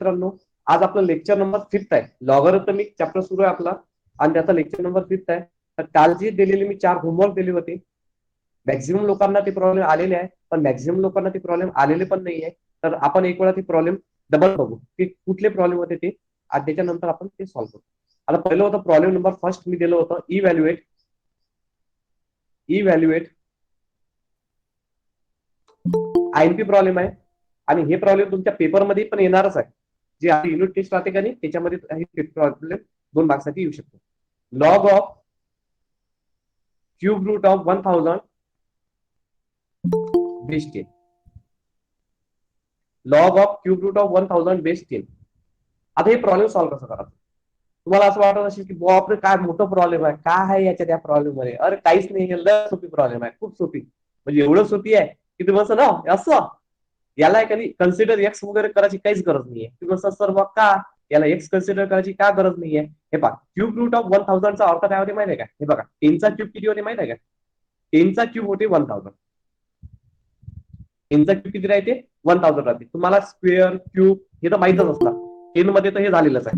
मित्रांनो, आज आपलं लेक्चर नंबर 5 आहे. लॉगॅरिथमिक चॅप्टर सुरू आहे आपला आणि त्याचा लेक्चर नंबर 5 आहे. तर काल जी दिलेली मी 4 होमवर्क दिले होते, मॅक्झिमम लोकांना ते प्रॉब्लेम आलेले आहे, पण मॅक्झिमम लोकांना ते प्रॉब्लेम आलेले पण नाहीये. तर आपण एक वेळा ते प्रॉब्लेम डबल बघू की कुठले प्रॉब्लेम होते ते, आणि त्याच्यानंतर आपण ते सॉल्व्ह करू. आता पहिलं होतं प्रॉब्लेम नंबर फर्स्ट मी दिलं होतं, इव्हॅल्युएट आयएमपी प्रॉब्लेम आहे. आणि हे प्रॉब्लेम तुमच्या पेपरमध्ये पण येणारच आहे. जे युनिट टेस्ट राहते का नाही त्याच्यामध्ये हे प्रॉब्लेम 2 मार्क्ससाठी येऊ शकतो. Log of cube root of 1000 base 10. Log of cube root of 1000 base 10. आता हे प्रॉब्लेम सॉल्व्ह कसं करायचं? तुम्हाला असं वाटत असेल की बापरे काय मोठं प्रॉब्लेम आहे, काय आहे याच्या त्या प्रॉब्लेम मध्ये? अरे काहीच नाही, हे लय सोपी प्रॉब्लेम आहे, खूप सोपी. म्हणजे एवढं सोपी आहे की तुम्ही असं ना असं याला एखादी कन्सिडर एक्स वगैरे करायची काहीच गरज नाहीये. तुम्ही असं सर बघ का याला एक्स कन्सिडर करायची का गरज नाहीये? हे पहा, क्यूब रूट ऑफ 1000 चा अर्थ काय होते माहिती आहे का? हे बघा, 10 चा क्यूब किती होते माहिती आहे का? 10 चा क्यूब होते 1000. 10 चा क्यूब किती राहते? 1000 राहते. तुम्हाला स्क्वेअर क्यूब हे तर माहितच असणार. 10 मध्ये तर हे झालेलंच आहे.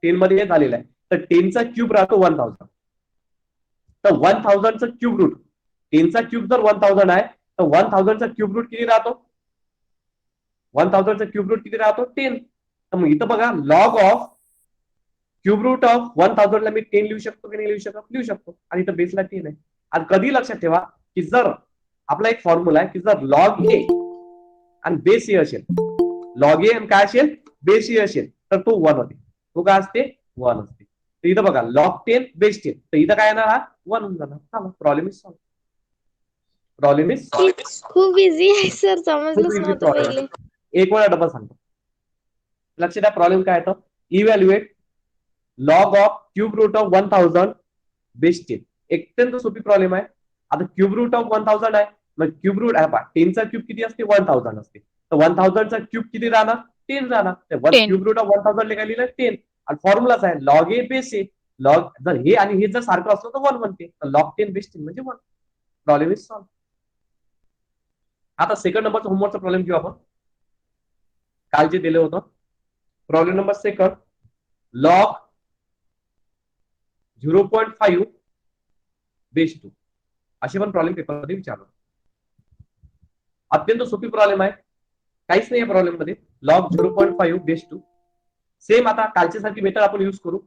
10 मध्ये हे झालेलं आहे. तर 10 चा क्यूब राहतो 1000. तर 1000 चा क्यूब रूट, 10 चा क्यूब जर 1000 आहे तर 1000 चा क्यूब रूट किती राहतो? 1000 चा क्यूब रूट किती राहतो? 10. तर मग इथं बघा, log of cube root of 1000 ला मी 10 लिहू शकतो की नाही लिहू शकतो? लिहू शकतो. आणि इथं बेसला 10 आहे. आणि कधी लक्षात ठेवा की जर आपला एक फॉर्म्युला आहे की जर लॉग ए आणि बेस ए असेल, लॉग ए आणि काय असेल? बेस ए असेल, तर तो 1 होते. तो काय असते? 1 असते. तर इथं बघा, लॉग 10 बेस 10, तर इथं काय येणार? हा 1 होऊन जाणार. चला, problem is solve. Problem is खूप इझी आहे सर, समजलंच नव्हतं पहिले. एक वेळा डबल सांगतो. लक्ष द्या, प्रॉब्लेम काय येतं? Evaluate log of cube root of 1000 base 10. अत्यंत सोपी प्रॉब्लेम आहे. आता क्यूब रूट ऑफ 1000 आहे, मग क्यूब रूट 10 चा क्यूब किती असते? 1000 असते. तर 1000 चा क्यूब किती राहणार? 10 राहणार. क्यूब रूट ऑफ 1000 काय लिहिलं? 10. आणि फॉर्म्युलाच आहे लॉग ए बेस ए. लॉग जर हे आणि हे जर सारखं असलं तर 1 बनते. तर लॉग 10 बेस 10 म्हणजे 1. Problem is solve. आता सेकंड नंबरचा होमवर्कचा प्रॉब्लेम घेऊ आपण. काल जे दिलं होतं, problem number second, log 0.5 base 2. असे पण प्रॉब्लेम पेपरमध्ये विचारलं. अत्यंत सोपी प्रॉब्लेम आहे, काहीच नाही या प्रॉब्लेम मध्ये. Log 0.5 base 2. सेम आता कालच्या सारखी मेथड आपण युज करू.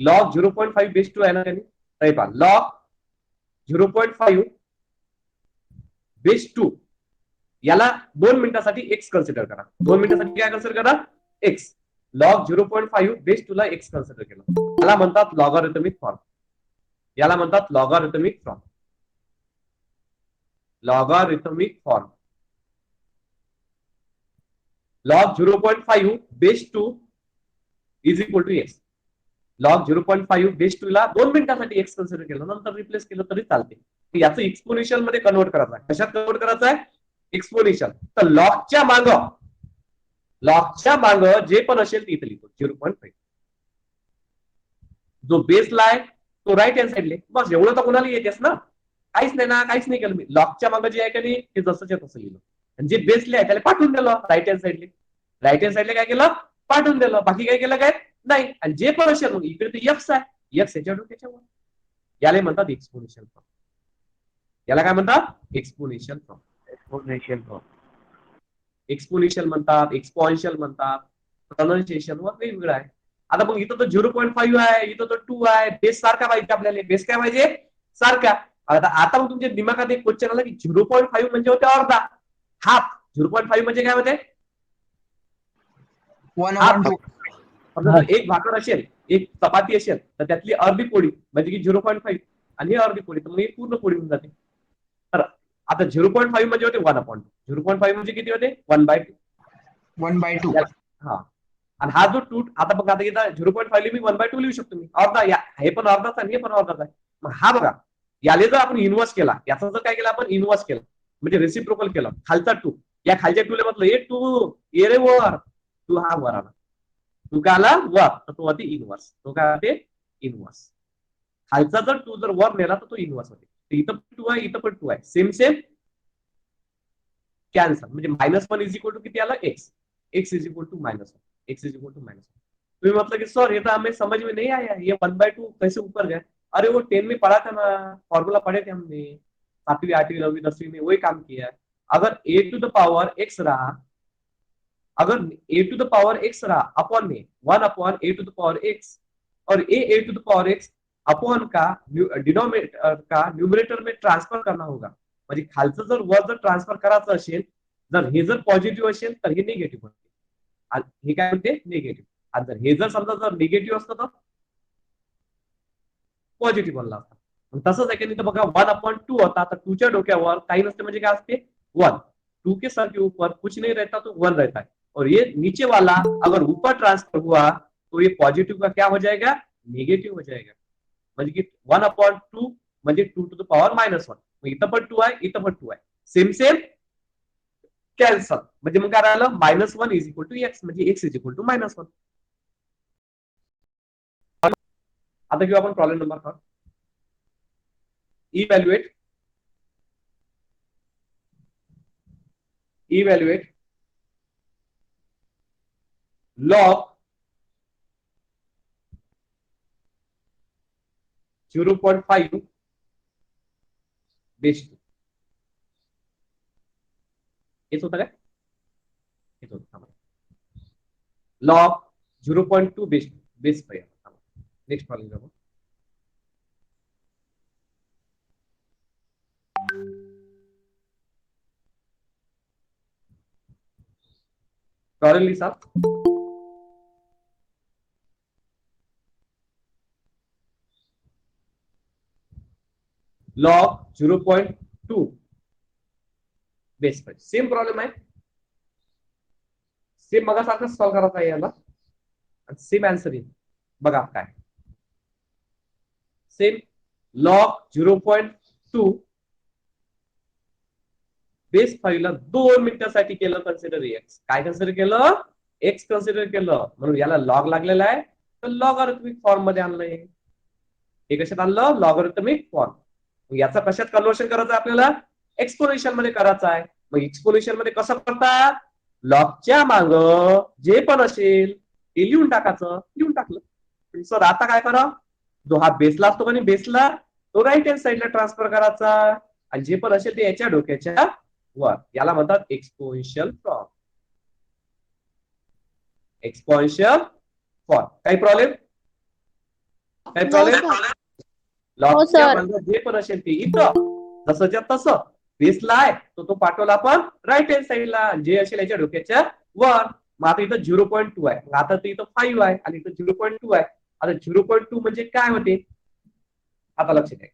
लॉग 0.5 बेस 2 आहे ना त्यांनी, तर पहा, लॉग 0.5 बेस 2 याला 2 मिनिटासाठी एक्स कन्सिडर करा. 2 मिनिटासाठी काय कन्सिडर करा? एक्स. लॉग 0.5 बेस 2 ला एक्स कन्सिडर केलं. याला म्हणतात लॉगॅरिथमिक फॉर्म. याला म्हणतात logarithmic form. Logarithmic form. Log 0.5 base 2 is equal to x. Log 0.5 base 2 ला 2 मिनिटासाठी एक्स कन्सिडर केलं, नंतर रिप्लेस केलं तरी चालते. याचं एक्सपोनेन्शियल मध्ये कन्वर्ट करायचं आहे. कशात कन्वर्ट करायचं आहे? एक्सपोनेन्शियल. तर लॉगच्या माग जे पण असेल ते इथे लिहितो 0.5. जो बेसला आहे तो राईट हँड साईडले. बस एवढं तर कोणाला येतेस ना? काहीच नाही ना, काहीच नाही केलं मी. लॉगच्या मागे जे आहे का नाही ते जसंच्या तसं लिहिलं. आणि जे बेसले आहे त्याला पाठवून दिलं राईट हँड साईडले. राईट हँड साईडले काय केलं? पाठवून दिलं. बाकी काय केलं? काय नाही. आणि जे पण असेल मग इकडे ते एक्स आहे, एक्स याच्यावर त्याच्यावर. याला म्हणतात एक्सपोनेन्शियल फॉर्म. याला काय म्हणतात? Exponential form. Exponential form. Exponential म्हणतात, एक्सपॉन्शियल म्हणतात. प्रोनाउन्सिएशन वर वेगवेगळं आहे. आता मग इथं तर 0.5 आहे, इथं तर 2 आहे. बेस सारखा पाहिजे आपल्याला. बेस काय पाहिजे? सारखा. आता मग तुमच्या दिमागात एक क्वेश्चन आला की 0.5 म्हणजे होते अर्धा, हाफ. 0.5 म्हणजे काय होते? हाफ. जर एक भाकर असेल, एक चपाती असेल, तर त्यातली अर्धी पोळी म्हणजे की 0.5, आणि ही अर्धी पोळी, तर मग पूर्ण पोळी होऊन जाते. तर आता 0.5 म्हणजे होते 1/2. 0.5 म्हणजे किती होते? 1/2. 1/2. हा. आणि हा जो 2, आता बघा, आता इथं 0.5 मी 1/2 लिहू शकतो मी. अर्धा, हे पण अर्धाच आहे, हे पण अर्धाच आहे. मग हा बघा, याले जर आपण इन्व्हर्स केला, याचा जर काय केला आपण? इन्व्हर्स केला म्हणजे रेसिप्रोकल केलं. खालचा 2, या खालच्या 2 म्हटलं ए 2 ये रे वर, 2 हा वर आला. 2 काय आला? वर. तर तो होते इन्व्हर्स. तो काय होते? इन्व्हर्स. खालचा जर 2 जर वर नेला तर तो इन्व्हर्स होते. इथं 2 आहे, इथं पण 2 आहे. Same same cancel. म्हणजे -1 इज इक्वल टू किती आला? X. X is equal to -1, x is equal to -1। तुम्हें मतलब कि सर ये तो हमें समझ में नहीं आया, ये 1/2 कैसे ऊपर गए? अरे वो 10 में पढ़ा था ना, फॉर्मूला पढ़े थे हमने 7वीं 8वीं 9वीं 10वीं में, वही काम किया है। अगर a to the power x रहा, अगर a to the power x रहा अपॉन में 1 upon a to the power x, और a to the power x upon का डिनोमिनेटर का न्यूमरेटर में ट्रान्सफर करना होगा। म्हणजे खालचं जर वर जर ट्रान्सफर करायचं असेल, जर हे जर पॉझिटिव्ह असेल तर हे निगेटिव्ह होते, आणि हे काय म्हणते निगेटिव्ह, आणि जर हे जर समजा जर निगेटिव्ह असतं तर पॉझिटिव्ह बनला असता। मग तसंच आहे की नाही तर बघा 1/2 होता, आता 2 च्या डोक्यावर काही नसते म्हणजे काय असते 1, 2 के सर के ऊपर कुछ नहीं रहता तो 1 रहता है, और ये नीचे वाला अगर ऊपर ट्रांसफर हुआ तो ये पॉझिटिव्ह का क्या हो जाएगा, निगेटिव्ह हो जाएगा। म्हणजे की 1/2 म्हणजे 2 टू द पॉवर -1, मग इथं पण 2 आहे, इथं पण 2 आहे, सेम सेम कॅन्सल, म्हणजे मग काय राहिलं -1 इज इक्वल टू एक्स, म्हणजे एक्स इज इक्वल टू -1। आता घेऊ आपण problem number 4, evaluate log 0.5 base 2, हेच होतं काय? हेच होतं, log 0.2 बेस 5। नेक्स्ट प्रॉब्लेम जाऊ। प्रॉब्लेम लिहा, log 0.2 बेस 5, सेम प्रॉब्लेम आहे, सेम मगासारखं सॉल्व्ह करायचं आहे याला, सेम आन्सर येईल बघा काय, सेम log 0.2 बेस 5 ला 2 मिनिटांसाठी केलं कन्सिडर एक्स, काय कन्सिडर केलं, एक्स कन्सिडर केलं, म्हणून याला लॉग लागलेला आहे, तर लॉगरिथमिक फॉर्म मध्ये आणलंय। हे कशात आणलं, लॉगरिथमिक फॉर्म। याचा कशात कन्वर्शन करायचं आपल्याला, एक्सपोनेन्शियल मध्ये करायचं आहे। मग एक्सपोनेन्शियल मध्ये कसं करतात, लॉगच्या माग जे पण असेल ते लिहून टाकायचं, लिहून टाकलं। सर आता काय करा, जो हा बेसला असतो का बेसला, तो राईट हँड साईडला ट्रान्सफर करायचा, आणि जे पण असेल ते याच्या डोक्याच्या वर, याला म्हणतात एक्सपोनेन्शियल फॉर्म, एक्सपोनेन्शियल फॉर्म। काही प्रॉब्लेम, काही No, प्रॉब्लेम? sir. लॉगच्या सर. मागे जे पण असेल ते इथं जसंच्या तसं बेसला आहे, तो पाठवला आपण राईट हँड साईडला, जे असेल याच्या डोक्याच्या वर। मग आता इथं 0.2 आहे, आता ते इथं 5 आहे, आणि इथं 0.2 आहे। आता 0.2 म्हणजे काय होते, आता लक्षात घ्या,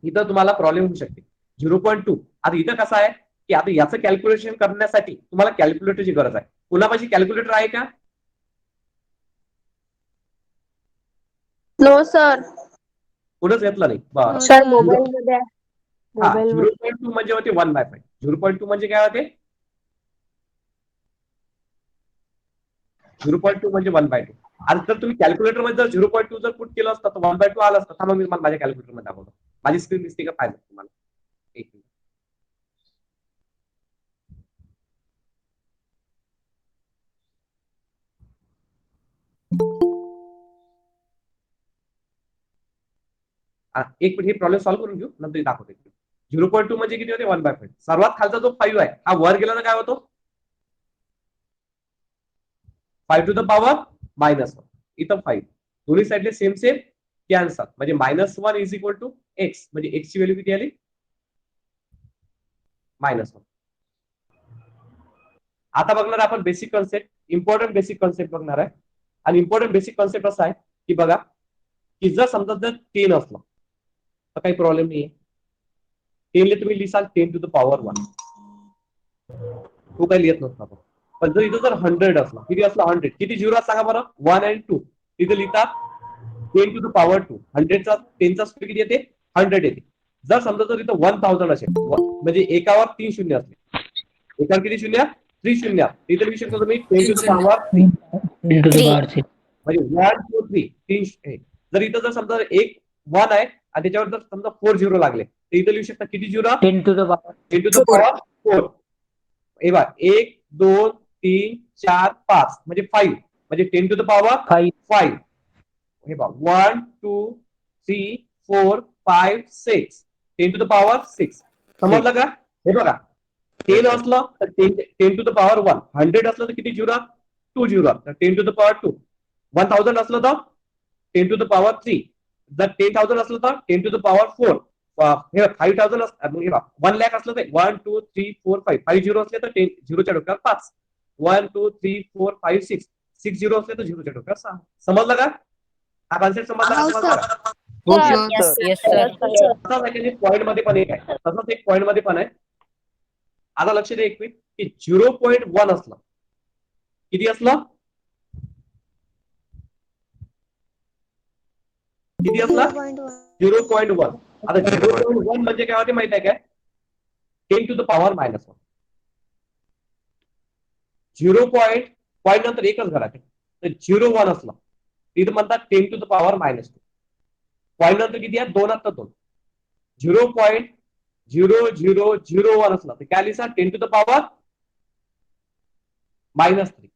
इथं तुम्हाला प्रॉब्लेम होऊ शकते 0.2। आता इथं कसं आहे की आता याचं कॅल्क्युलेशन करण्यासाठी तुम्हाला कॅल्क्युलेटरची गरज आहे, कुणापाशी कॅल्क्युलेटर आहे का? नो सर, कुठंच घेतलं नाही, बरं। No, sir sir. मोबाईल मध्ये आहे. हा, मोबाईल मध्ये 0.2 म्हणजे होते 1/5, 0.2 म्हणजे काय होते, 0.2 म्हणजे 1/2। आणि जर तुम्ही कॅल्क्युलेटर मध्ये जर 0.2 जर पुट केलं असतं तर 1/2 आलं असतं। थांबा मी माझ्या कॅल्क्युलेटर मध्ये दाखवतो, माझी स्क्रीन दिसते का पाहिजे तुम्हाला, एक मिनिट। एक मिनिट, हे प्रॉब्लेम सॉल्व्ह करून घेऊ, नंतर दाखवतो। 0.2 म्हणजे किती होते, 1/5। सर्वात खालचा जो 5 आहे हा वर गेला तर काय होतो, 5 टू द पॉवर -1, इथं 5, दोन्ही साईडले सेम सेम कॅन्सल, म्हणजे -1 इज इक्वल टू एक्स, म्हणजे एक्स ची व्हॅल्यू किती आली, -1। आता बघणार आपण basic concept, important basic concept बघणार आहे। आणि इम्पॉर्टंट बेसिक कॉन्सेप्ट असा आहे की बघा, की जर समजा जर 10 असलं तर काही प्रॉब्लेम नाही, 10 तुम्ही लिहिसाल 10 टू द पॉवर 1, तो काही लिहित नसतो आपण। पण जर इथं जर 100 असला, किती असला 100, किती झिरो सांगा बरं, 1 आणि 2, तिथे लिहितात 10 टू द पॉवर 2, 100चा 10चा स्क्वेअर किती येते, 100 येते। जर समजा जर इथं 1000 असेल, म्हणजे एकावर 3 शून्य असले, एकावर किती शून्य, 3 शून्य, इथे लिहू शकता तुम्ही 10 टू द पॉवर 3, म्हणजे 1 2 3 3। जर इथं जर समजा एक 1 आहे आणि त्याच्यावर जर समजा 4 झिरो लागले, तर इथं लिहू शकता किती zero, 10 to the power 10 to the power 4। हे बघा 1 2 3 4 5 म्हणजे 5 म्हणजे 10 to the power 5. हे बघा 1 2 3 4 5 6 10 to the power 6. समजलं का? हे बघा 10 असलं तर 10 to the power 1. 100 असलं तर किती झिरो? 2 झिरो. तर 10 to the power 2. 1000 असलं तर 10 to the power 3. जर 10,000 असलं तर 10 to the power 4. हे 5,000 1 लाख असलं तर 1 2 3 4 5 5 झिरो असले तर 10 झिरोच्या डोक्यावर 5. 1 2 3 4 5 6 6 झिरो असले तर झिरोच्या डोक्यावर 6. समजलं का? हा कॉन्सेप्ट समजला का तुम्हाला? हो Yes, सर. Yes, sir. तसाच आहे पॉईंट मध्ये पण एक आहे. तसंच एक पॉईंट मध्ये पण आहे. आता लक्ष द्या एक मिनिट की 0.1 असलं किती असलं? किती असला? 0.1. आता 0.1 म्हणजे काय होते माहिती आहे काय? 10 to the power -1. 0. पॉईंट नंतर एकच घरात तर 0.1 असला तिथं म्हणतात 10 to the power -2. पॉईंट नंतर किती आहे? 2 असतात 2. 0.0001 असला तर काय लिहिसा? 10 to the power -3.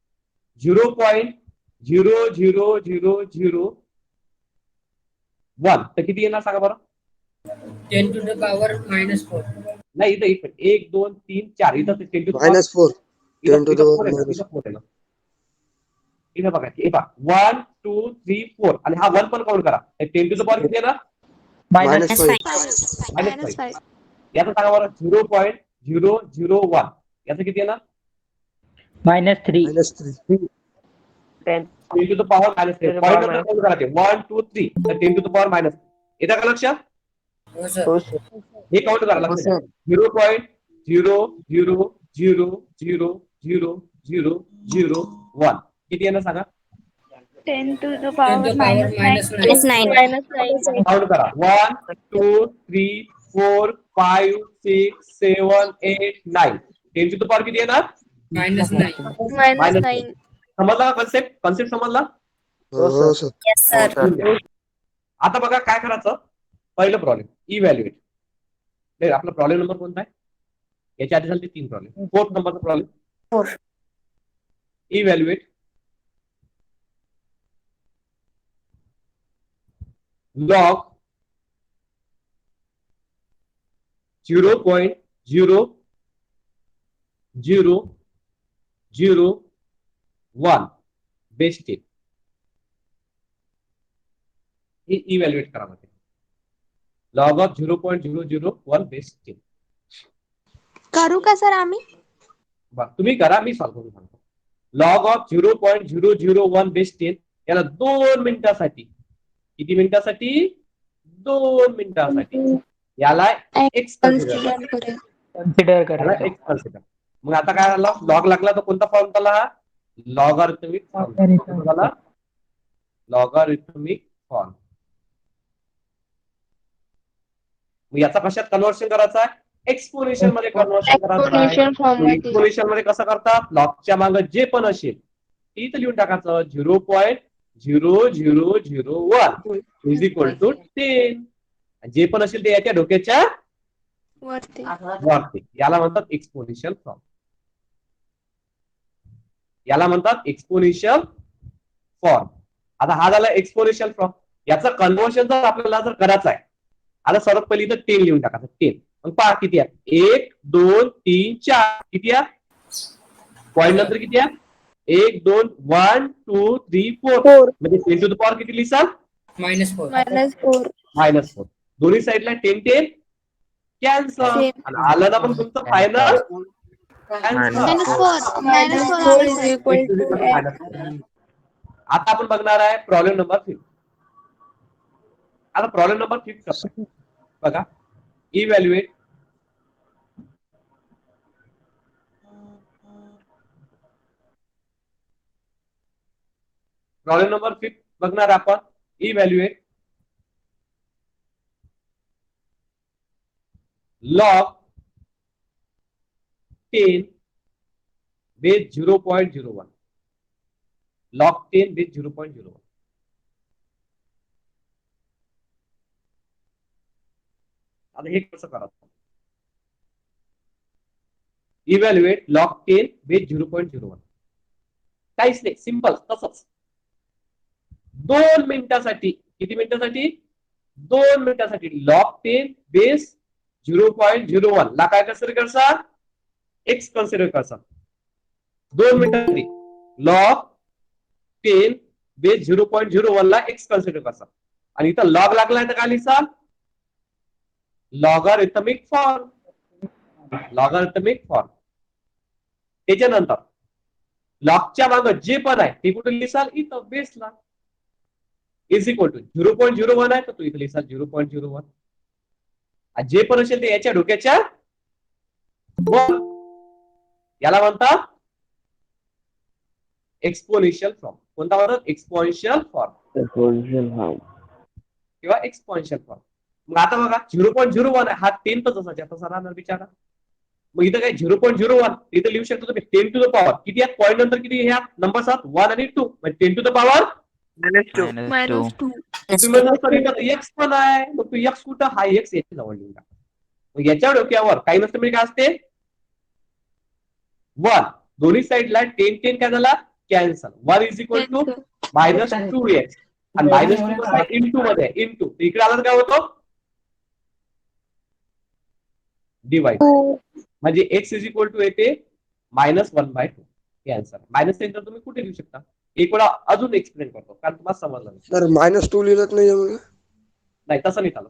0.00001 तर किती येणार सांगा बरं? 10 to the power -4. नाही इथं 1 2 3 4 इथं 10 to the power -4. 10 to the power -4. इथं बघा हे पहा 1 2 3 4 आणि हा 1 पण काउंट करा. 10 to the power किती येणार? -5. -5. याचं सांगा बरं 0.001 याचं किती येणार? -3. -3. 10 to the power -3. पॉईंट नंतर काउंट करा ते 1 2 3 तर 10 to the power -. येतं का लक्षात? हो सर. हे काउंट करा हो लक्षात. सर. 0.0000001 किती येणार सांगा? 10 to the 10 to power the power -9. -9. -9. Count करा 1 2 3 4 5 6 7 8 9 10 to the power किती येणार? -9. -9. समजला कॉन्सेप्ट समजला? हो सर. Yes, sir. आता बघा काय करायचं. पहिलं प्रॉब्लेम इव्हॅल्युएट. आपला प्रॉब्लेम नंबर कोणता आहे? याच्या आधी झाले 3 प्रॉब्लेम. 4th नंबरचा प्रॉब्लेम. 4. इव्हॅल्युएट लॉग 0.0001 बेस 10 हे इव्हॅल्युएट करा मध्ये. Log of 0.001 base 10. करू का सर आम्ही? तुम्ही करा मी सॉल्व्ह करून सांगतो. लॉग ऑफ 0.001 बेस 10 याला 2 मिनिटासाठी किती मिनिटासाठी? 2 मिनिटासाठी याला एक्स कन्सिडर कन्सिडर करायचं. X consider. मग आता काय झालं? लॉग लागला तर कोणता फॉर्म झाला? लॉगॅरिथमिक फॉर्म झाला. Logarithmic form. मग याचा कशात कन्व्हर्शन करायचं आहे? एक्सपोनेन्शियल मध्ये कन्व्हर्शन करायचं आहे. एक्सपोनेन्शियल मध्ये कसं करतात? लॉगच्या मागे जे पण असेल ते इथं लिहून टाकायचं 0.0001 इज इक्वल टू 10. जे पण असेल ते याच्या डोक्याच्या वरती. याला म्हणतात एक्सपोनेन्शियल फॉर्म. याला म्हणतात एक्सपोनेन्शियल फॉर्म. आता हा झाला एक्सपोनेन्शियल फॉर्म. याचं कन्व्हर्शन जर आपल्याला जर करायचं आहे आता सर्वात पहिले इथं 10 लिहून टाकायचं. 10 मग पहा किती आहे? 1 2 3 4 किती आहे? पॉईंट नंतर किती आहे? 1 2 1 2 3 4 म्हणजे 10 to the power किती लिहिसाल? -4. -4. दोन्ही साईडला 10 10 कॅन्सल. आणि आलं ना मग तुमचं फायनल आता आपण बघणार आहे प्रॉब्लेम नंबर 5. आता प्रॉब्लेम नंबर 5 करतो बघा. इव्हॅल्युएट प्रॉब्लेम नंबर 5 बघणार आपण. Evaluate log 10 base 0.01. Log 10 base 0.01. आता हे कसं करायचं? Evaluate log 10 base 0.01. काहीच नाही, सिंपल तसंच. 2 मिनिटासाठी, किती मिनिटासाठी? 2 मिनिटासाठी लॉग 10 बेस 0.01 ला काय कन्सिडर करसा? एक्स कन्सिडर करसा. 2 मिनिटासाठी लॉग 10 बेस 0.01 ला एक्स कन्सिडर करसा. आणि इथं लॉग लागलाय तर काय लिहिसा? Logarithmic form. Logarithmic form. त्याच्यानंतर लॉगच्या मागं जे पण आहे ते कुठे लिहिसाल? इथं बेसला. इज इक्वल टू 0.01 आहे तर तू इथे लिहिसाल 0.01. जे पण असेल ते याच्या डोक्याच्या वर. याला म्हणतात एक्सपोनेन्शियल फॉर्म. कोणता म्हणतात? एक्सपोनेन्शियल फॉर्म किंवा एक्सपोनेन्शियल फॉर्म. मग आता बघा 0.01 आहे, हा 10 तर जसाच्या तसा राहणार बिचारा. मग इथं काय 0.01 इथं लिहू शकतो तुम्ही 10 टू द पॉवर किती आहेत? पॉईंट नंतर किती ह्या नंबर 1 आणि 2 म्हणजे 10 टू द पॉवर -2. एक्स पण आहे. मग तू एक्स कुठं? हा एक्स याच्या जवळ लिहून टाक. मग याच्या डोक्यावर काही नसतं म्हणजे काय असते? 1. दोन्ही साईडला 10 काय झाला? Cancel. 1 is equal to -2x. आणि -2 कसा? इंटू मध्ये इंटू. इकडे आला तर काय होतं? डिवाइड. म्हणजे x इज इक्वल टू येते -1/2. हे आन्सर. मायनस सेंटर तुम्ही कुठे लिहू शकता? एक वेळा अजून एक्सप्लेन करतो कारण तुम्हाला समजलं नाही. सर -2 लिहिलंच नाही मग. नाही तसं नाही चालत.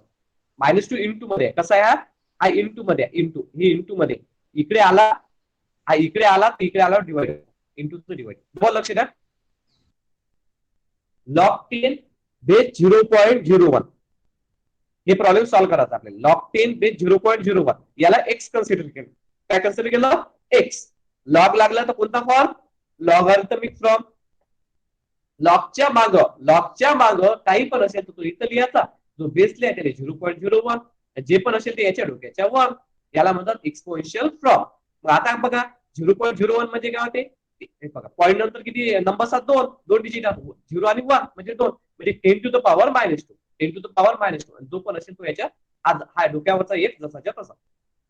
-2 इंटू मध्ये कसा आहे? हा इंटू मध्ये इंटू ही इंटू मध्ये इकडे आला, हा इकडे आला तर इकडे आला डिवाइड. Into divide. बोल लक्ष द्या. लॉग 10 बेस 0.01 हे प्रॉब्लेम सॉल्व्ह करायचा आपल्याला. लॉग 10 बेस 0.01 याला एक्स कन्सिडर केलं. काय कन्सिडर केलं? एक्स. लॉग लागला तर कोणता फॉर्म? Logarithmic form. लॉगच्या माग काही पण असेल तर तो इथं लिहायचा. जो बेस लिहाय त्याला 0.01 जे पण असेल ते याच्या डोक्याच्या वर. याला म्हणतात एक्सपोनेन्शियल फॉर्म. मग आता बघा 0.01 म्हणजे काय होते? बघा पॉईंट नंतर किती नंबर 2 डिजिट 0 आणि 1 म्हणजे 2 म्हणजे 10 to the power -2. 10 to the power -2 जो पण असेल तो याच्या हा डोक्यावरचा एक जसाच्या तसा.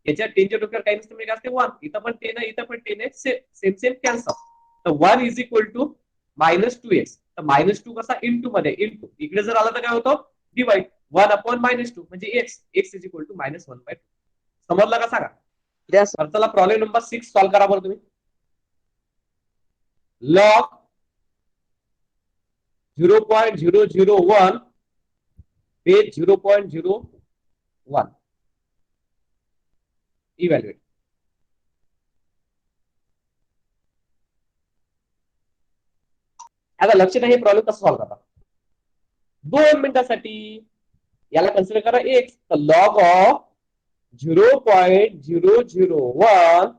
याच्या 10च्या डोक्यावर काही नसतं म्हणजे काय असते? 1. इथं पण 10 आहे, इथं पण 10 आहे. Same cancel. तर 1 इज इक्वल टू -2x. तर -2 कसा? इंटू मध्ये इंटू. इकडे जर आला तर काय होतं? डिवाइड. 1/-2 म्हणजे x इज इक्वल टू -1/2. समजलं का सांगा? तर चला प्रॉब्लेम नंबर 6 सॉल्व्ह करा बरं तुम्ही. Log 0.001 base 0.01 evaluate. आता लक्ष द्या हे प्रॉब्लेम कसं सॉल्व्ह करतात. 2 मिनिटासाठी याला कन्सिडर करा x. तर लॉग ऑफ 0.001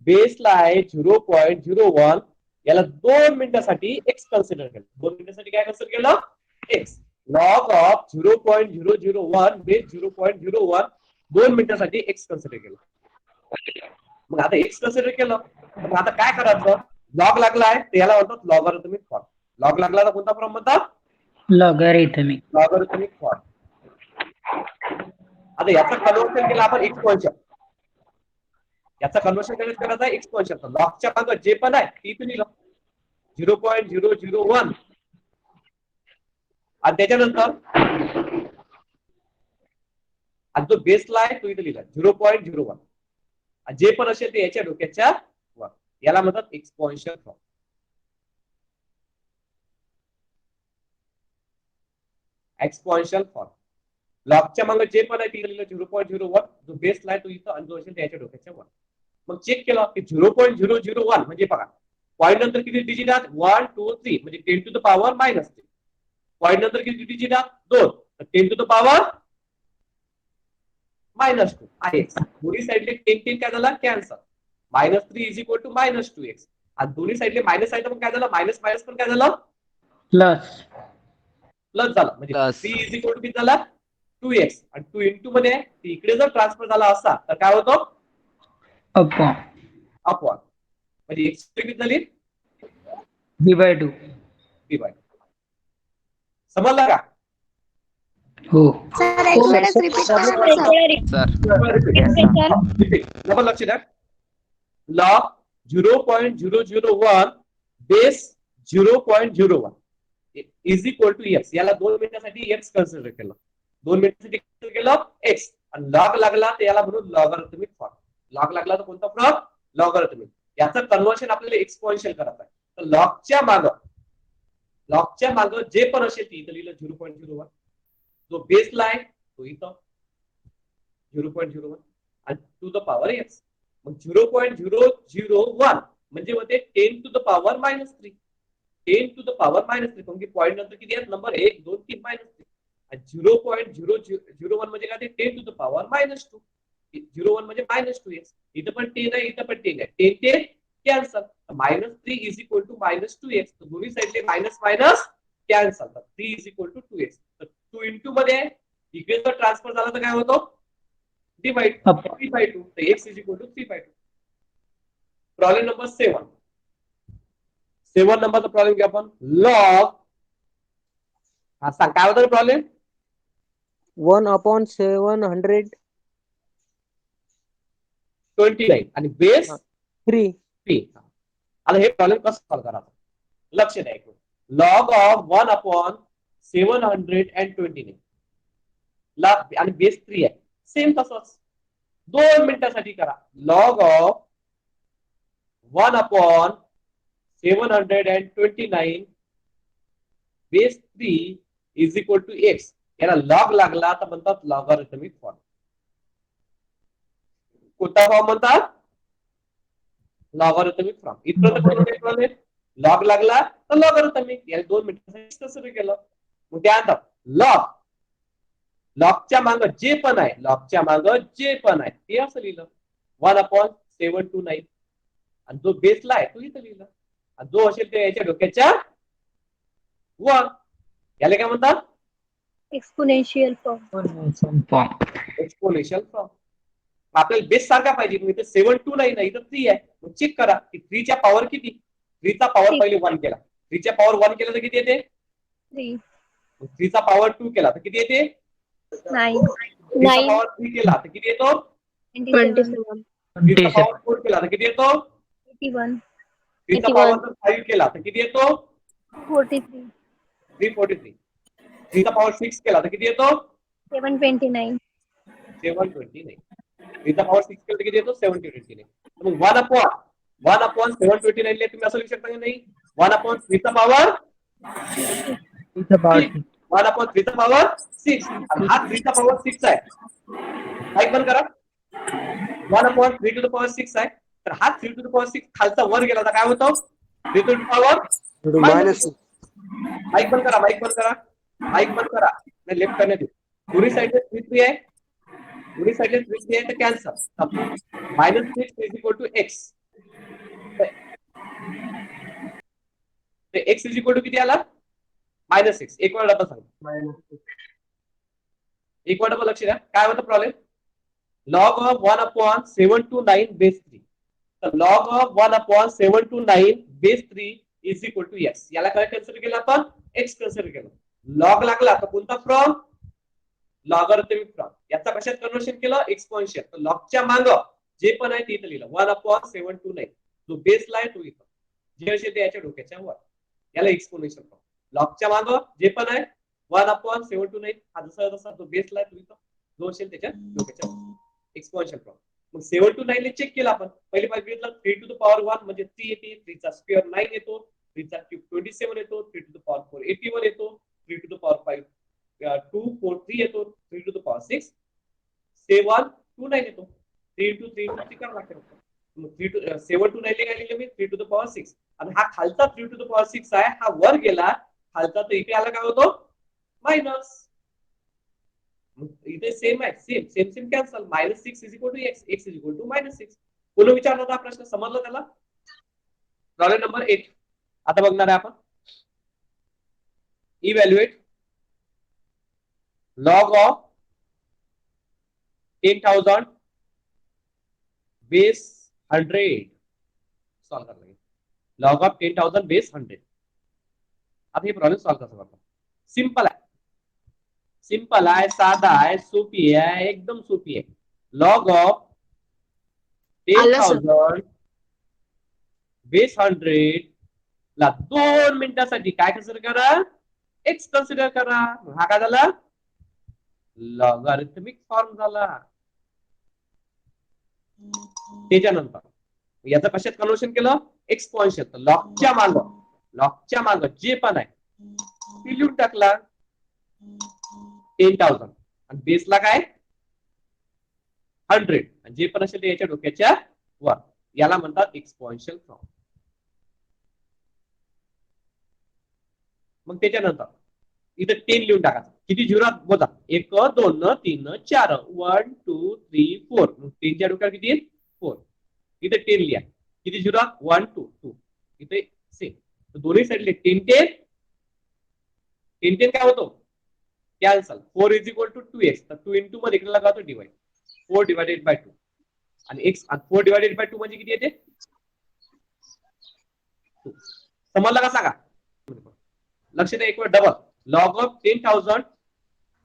बेसला आहे 0.01 याला 2 मिनिटासाठी एक्स कन्सिडर केलं. 2 मिनिटासाठी काय कन्सिडर केलं? एक्स. लॉग ऑफ 0.001 बेस 0.01 2 मिनिटासाठी एक्स कन्सिडर केलं. मग आता एक्स कन्सिडर केलं तर मग आता काय करायचं? लॉग लागलाय तर याला म्हणतात लॉगॅरिथमिक फॉर्म. लॉग लागला तर कोणता फॉर्म म्हणतात? Logarithmic form. आता याचं कन्व्हर्शन केलं आपण एक्सपोनेन्शियल. याचा कन्व्हर्शन करायचं आहे एक्सपोनेन्शियल. लॉगच्या मागं जे पण आहे ते इथे लिहिलं 0.001 आणि त्याच्यानंतर जो बेसला आहे तो इथे लिहिला 0.01 जे पण असेल ते याच्या डोक्याच्या वर. याला म्हणतात एक्सपोनेन्शियल फॉर्म. Exponential form. लॉगच्या मागे जे पण आहे ते लिहिलं 0.01 जो बेसला आहे तो इथं आणि जो असेल त्याच्या डोक्याच्या वर. मग चेक केलं की 0.001 म्हणजे बघा पॉईंट नंतर किती डिजिट आहेत? 1 2 3 म्हणजे 10 टू द पॉवर -3. पॉईंट नंतर किती डिजिट आहेत? 2 तर 10 टू द पॉवर -2 आहे. दोन्ही साईडले 10 काय झाला? Cancel. -3 is equal to -2x. आणि दोन्ही साईडले मायनस आहे तर मग काय झालं? मायनस पण काय झालं? प्लस झालं. म्हणजे 3 इज इक्वल टू किती झाला? 2x. आणि 2 इंटू मध्ये इकडे जर ट्रान्सफर झाला असता तर काय होतं? अपॉन म्हणजे एक्स किती झाली? डिवाइड. समजलं का? हो सर एक वेळेस रिपीट करा ना सर. डबल लक्ष द्या. Log 0.001 base 0.01 is equal to x. याला 2 मिनिटांसाठी एक्स कन्सिडर केलं, 2 मिनिटांसाठी कन्सिडर केलं एक्स, आणि लॉग लागला तर याला म्हणून लॉगरिथमिक फॉर्म. लॉग लागला तर कोणता फॉर्म? लॉगरिथमिक. याचं कन्व्हर्शन आपल्याला एक्सपोनेन्शियल करायचं आहे. तर लॉगच्या मागं जे पण असेल ती इथं लिहिलं 0.01, जो बेसला आहे तो इथं 0.01 आणि टू द पॉवर एक्स. मग 0.001 म्हणजे होते 10 to the power -3. 10 to the power -3 कारण की पॉईंट नंतर किती आहेत नंबर 1 2 3 -3. आणि 0.001 म्हणजे काय ते 10 टू द पॉवर -2. 01 म्हणजे -2x. इथं पण 10 आहे, इथं पण 10 आहे. 10 cancel. -3 is equal to -2x. तर दोन्ही साईडले मायनस मायनस कॅन्सल. तर 3 इज इक्वल टू 2x. तर 2 इंटू मध्ये इकडे जर ट्रान्सफर झाला तर काय होतो? डिवाइड 3/2. तर x is equal to 3/2. Problem number 7. 7 नंबरचा प्रॉब्लेम घ्या आपण. लॉग, हा सांग काय होता प्रॉब्लेम? 1/700 29 आणि बेस 3. 3. आता हे प्रॉब्लेम कसं सॉल्व्ह करायचं? लक्ष द्या. लॉग ऑफ 1/729 ला आणि बेस 3 आहे. सेम तसंच 2 मिनिटांसाठी करा. Log of 1/729 base 3 is equal to x. याला लॉग लागला तर म्हणतात लॉगरिथमिक फॉर्म. कोणता फॉर्म म्हणतात? Logarithmic form. इथं लॉग लागला तर लॉगरिथमिक. याला 2 मिनिटांसाठी सुरू केलं. मग त्यानंतर लॉगच्या मागं जे पण आहे ते असं लिहिलं 1/729 आणि जो बेसला आहे तो इथं लिहिला आणि जो असेल ते याच्या डोक्याच्या वर. याला काय म्हणतात? Exponential form. Exponential form. आपल्याला बेस सारखा पाहिजे. मग इथे 729 नाही तर 3 आहे. मग चेक करा की 3 च्या पॉवर किती. 3 चा पॉवर पहिले 1 केला. 3 च्या पॉवर 1 केला तर किती येते? 3 3 चा पॉवर 2 केला तर किती येते? 9 3 चा पॉवर 3 केला तर किती येतो? 27 3 चा पॉवर 4 केला तर किती येतो? 81 3 चा पॉवर 5 केला तर किती येतो? 43 343. 3 चा पॉवर 6 केला तर किती येतो? 729 729. 3 चा पॉवर 6 केला तर किती येतो? 729. मग 1/729 तुम्ही असं लिहू शकता की नाही? 1/3 चा पॉवर 1/3 चा पॉवर 6 आणि हा 3 चा पॉवर 6 आहे. माईक बंद करा. 1/3 टू द पॉवर 6 आहे. तर हा 3 टू द पॉवर 6 खालचा वर गेला तर काय होतं? 3 टू द पॉवर -6. माईक बंद करा. नाही लेफ्ट करणे दे. दोन्ही साईडला 3 आहे. तर cancel. -6 is equal to x. X is equal to किती आला? -6. एक वेळ डबल सांग. एक वेळ डबल लक्ष द्या. काय होतं प्रॉब्लेम? Log of 1/729 base 3. तर log of 1/729 base 3 is equal to x. याला काय कन्सिडर केलं आपण? एक्स कन्सिडर केलं. लॉग लागला तर कोणता फॉर्म? Logarithmic form. याचा कशात कन्वर्शन केलं? एक्सपोनेन्शियल. तर लॉगच्या मागं जे पण आहे ते इथं लिहिलं 1/729. जो बेसला आहे तो इथं, जे असेल ते याच्या डोक्याच्या वर. याला एक्सपोनेन्शियल फॉर्म. लॉगच्या मागं जे पण आहे 1/729 हा जसा जो बेसला आहे तो इथं, जो असेल त्याच्या डोक्याच्या एक्सपोनेन्शियल फॉर्म. मग 729 ने चेक केला आपण. पहिले पाहिजे 3 टू द पॉवर 1 म्हणजे 3 येते. 3 चा स्क्वेअर 9 येतो. 3 चा क्यूब 27 येतो. 3 टू द पॉवर 4 81 येतो. 3 टू द पॉवर 5 243 येतो. 3 टू द पॉवर 6 729 येतो. 3 इंटू 3 इंटू 3 करावं लागतं. मग 729 काय लिहिलं मी? 3 टू द पॉवर 6. आणि हा खालचा 3 टू द पॉवर 6 आहे, हा वर गेला खालचा, तर इथे आला काय होतो? मायनस. इथे सेम आहे. Same cancel. -6 is equal to x. X is equal to -6. कोणी विचारला होता प्रश्न? समजला त्याला? प्रॉब्लेम नंबर 8 आता बघणार आहे आपण. Evaluate log of 10,000 base 100 solve करना है. Log of 10,000 base 100. अब ये प्रॉब्लम सॉल्व कर सकता. सिंपल है, साधा है, सोपी है, एकदम सोपी है. लॉग ऑफ 10,000 बेस 100 ला 2 मिनिटासाठी काय कन्सिडर करा, एक्स कन्सिडर करा. हा काय झाला, लॉगॅरिथमिक फॉर्म झाला. त्याच्यानंतर याचं कशात कन्वर्शन केलं, एक्सपोनेन्शियल. तर लॉगच्या माग जे पण आहे ते लिहून टाकला 10,000 आणि बेसला काय 100 आणि जे पण असेल ते याच्या डोक्याच्या वर. याला म्हणतात एक्सपोनेन्शियल फॉर्म. मग त्याच्यानंतर इथं 10 लिहून टाकायचं. किती झिरो बघा, 1 2 3 4 1 2 3 4. मग 10 च्या डोक्यावर किती 4. इथे 10 लिहा. किती झिरो 1 2 2. इथे सेम. तर दोन्ही साईडले 10 10 10 10 काय होतो, cancel. 4 is equal to 2x. तर 2 इंटू मध्ये इकडे लगावतो डिवाइड. 4 डिवाइडेड बाय 2 आणि x 4 डिवाइडेड बाय 2 म्हणजे किती येते, 2. समजलं का सांगा. लक्ष द्या एक वेळ. Double log of 10,000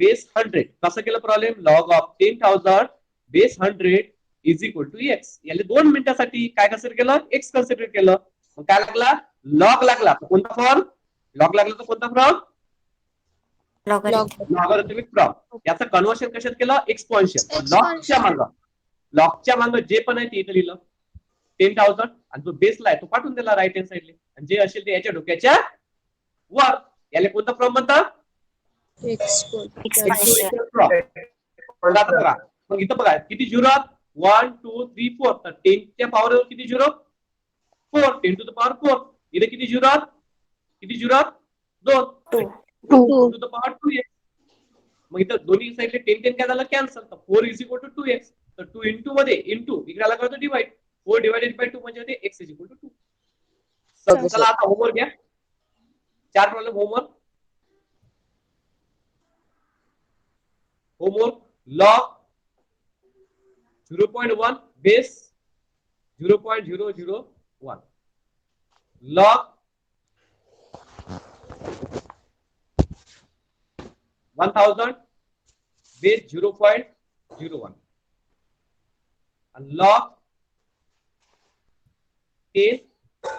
base 100. कसं केलं problem, log of 10,000 base 100 is equal to x. याला 2 मिनिटासाठी काय कन्सिडर केलं, एक्स कन्सिडर केलं. मग काय लागला, लॉग लागला. कोणता फॉर्म, लॉग लागला तर कोणता फॉर्म, लॉगॅरिथमिक फॉर्म. याचं कन्वर्शन कशात केलं, एक्सपोनेन्शियल. लॉगच्या मागं जे पण आहे ते इथे लिहिलं 10,000 आणि जो बेसला आहे तो पाठवून दिला राईट हँड साईडला. आणि जे असेल ते याच्या डोक्याच्या वर. याला कोणता फॉर्म म्हणतात, एक्सपोनेन्शियल फॉर्म. मग इथं बघा किती झिरो 1 2 3 4. तर 10 च्या पॉवर किती झिरो 4. 10 to the power 4. इथे किती zero 2 to the power 2x. मग इथं दोन्ही साईडले 10 10 काय झालं, कॅन्सल. तर 4 इज इक्वल टू 2x. तर 2 इंटू मध्ये इंटू इकडे आला का डिवाइड. 4 डिवाइडेड बाय 2 म्हणजे x इज इक्वल टू 2. चला आता होमवर्क घ्या. 4 problem homework. Log 0.1 base 0.001. Log 1000 base 0.01 आणि लॉग 10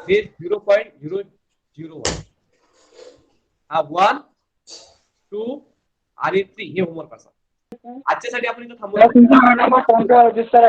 बेस 0.001. हा 1 2 आणि 3 हे होमवर्क असा. आजच्यासाठी आपण इथं थांबूया. तुमचा हा नंबर कोणता रजिस्टर